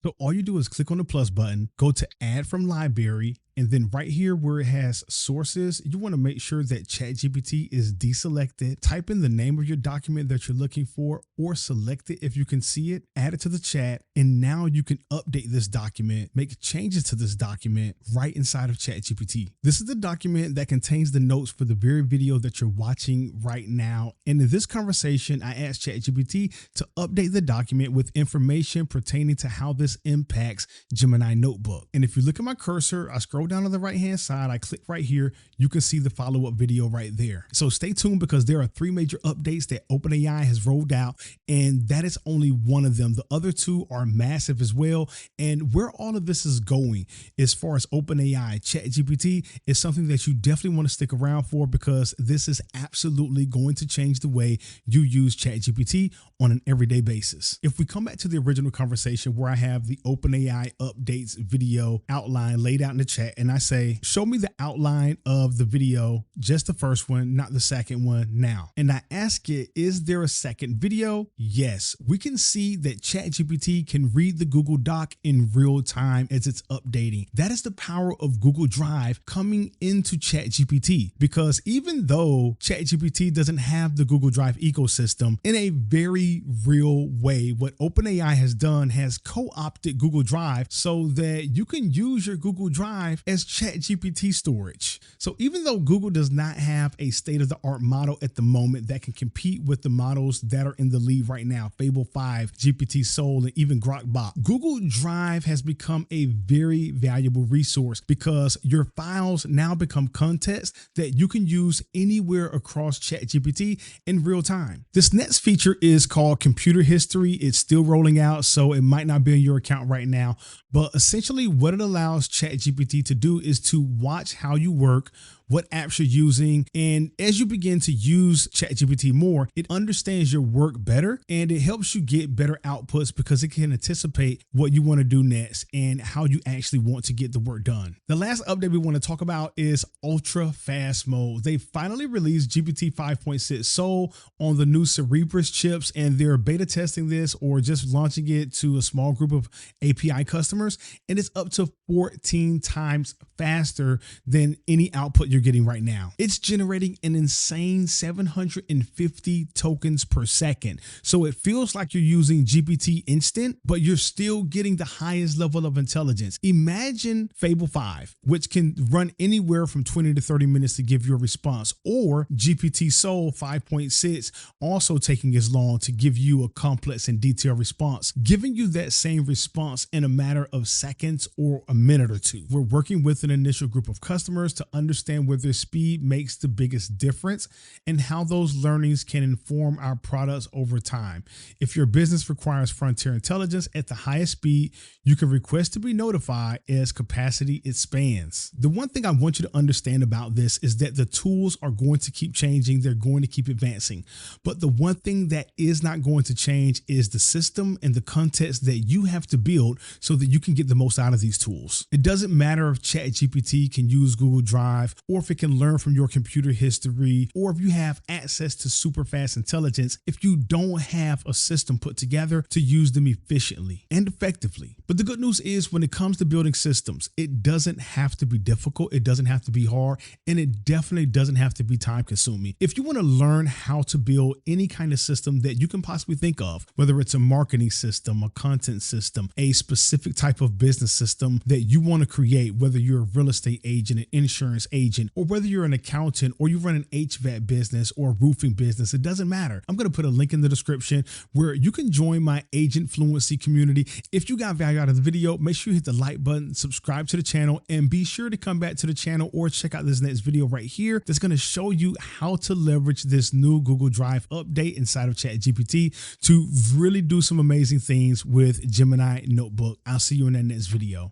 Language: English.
So all you do is click on the plus button, go to add from library, and then right here where it has sources, you want to make sure that ChatGPT is deselected. Type in the name of your document that you're looking for or select it if you can see it, add it to the chat, and now you can update this document, make changes to this document right inside of ChatGPT. This is the document that contains the notes for the very video that you're watching right now. And in this conversation, I asked ChatGPT to update the document with information pertaining to how this impacts Gemini Notebook. And if you look at my cursor, I scroll down on the right hand side, I click right here, you can see the follow-up video right there. So stay tuned because there are 3 major updates that OpenAI has rolled out, and that is only one of them. The other 2 are massive as well. And where all of this is going as far as OpenAI, ChatGPT is something that you definitely want to stick around for, because this is absolutely going to change the way you use ChatGPT on an everyday basis. If we come back to the original conversation where I have the OpenAI updates video outline laid out in the chat, and I say, show me the outline of the video, just the first one, not the second one now. And I ask it, is there a second video? Yes, we can see that ChatGPT can read the Google Doc in real time as it's updating. That is the power of Google Drive coming into ChatGPT, because even though ChatGPT doesn't have the Google Drive ecosystem, in a very real way, what OpenAI has done has co-opted Google Drive so that you can use your Google Drive as ChatGPT storage. So even though Google does not have a state-of-the-art model at the moment that can compete with the models that are in the lead right now, Fable 5, GPT Sol, and even Grokbot, Google Drive has become a very valuable resource because your files now become context that you can use anywhere across ChatGPT in real time. This next feature is called computer history. It's still rolling out, so it might not be in your account right now, but essentially what it allows ChatGPT to do is to watch how you work, what apps you're using. And as you begin to use ChatGPT more, it understands your work better and it helps you get better outputs because it can anticipate what you want to do next and how you actually want to get the work done. The last update we want to talk about is ultra fast mode. They finally released GPT-5.6 Sol on the new Cerebras chips, and they're beta testing this or just launching it to a small group of API customers. And it's up to 14 times faster than any output you're getting right now. It's generating an insane 750 tokens per second. So it feels like you're using GPT instant, but you're still getting the highest level of intelligence. Imagine Fable 5, which can run anywhere from 20 to 30 minutes to give you a response, or GPT Sol 5.6 also taking as long to give you a complex and detailed response, giving you that same response in a matter of seconds or a minute or 2. We're working with an initial group of customers to understand where their speed makes the biggest difference and how those learnings can inform our products over time. If your business requires frontier intelligence at the highest speed, you can request to be notified as capacity expands. The one thing I want you to understand about this is that the tools are going to keep changing. They're going to keep advancing. But the one thing that is not going to change is the system and the context that you have to build so that you can get the most out of these tools. It doesn't matter if ChatGPT can use Google Drive, or if it can learn from your computer history, or if you have access to super fast intelligence, if you don't have a system put together to use them efficiently and effectively. But the good news is when it comes to building systems, it doesn't have to be difficult. It doesn't have to be hard, and it definitely doesn't have to be time consuming. If you want to learn how to build any kind of system that you can possibly think of, whether it's a marketing system, a content system, a specific type of business system that you want to create, whether you're a real estate agent, an insurance agent, or whether you're an accountant or you run an HVAC business or a roofing business, it doesn't matter. I'm going to put a link in the description where you can join my agent fluency community. If you got value out of the video, make sure you hit the like button, subscribe to the channel, and be sure to come back to the channel or check out this next video right here that's going to show you how to leverage this new Google Drive update inside of ChatGPT to really do some amazing things with Gemini Notebook. I'll see you in that next video.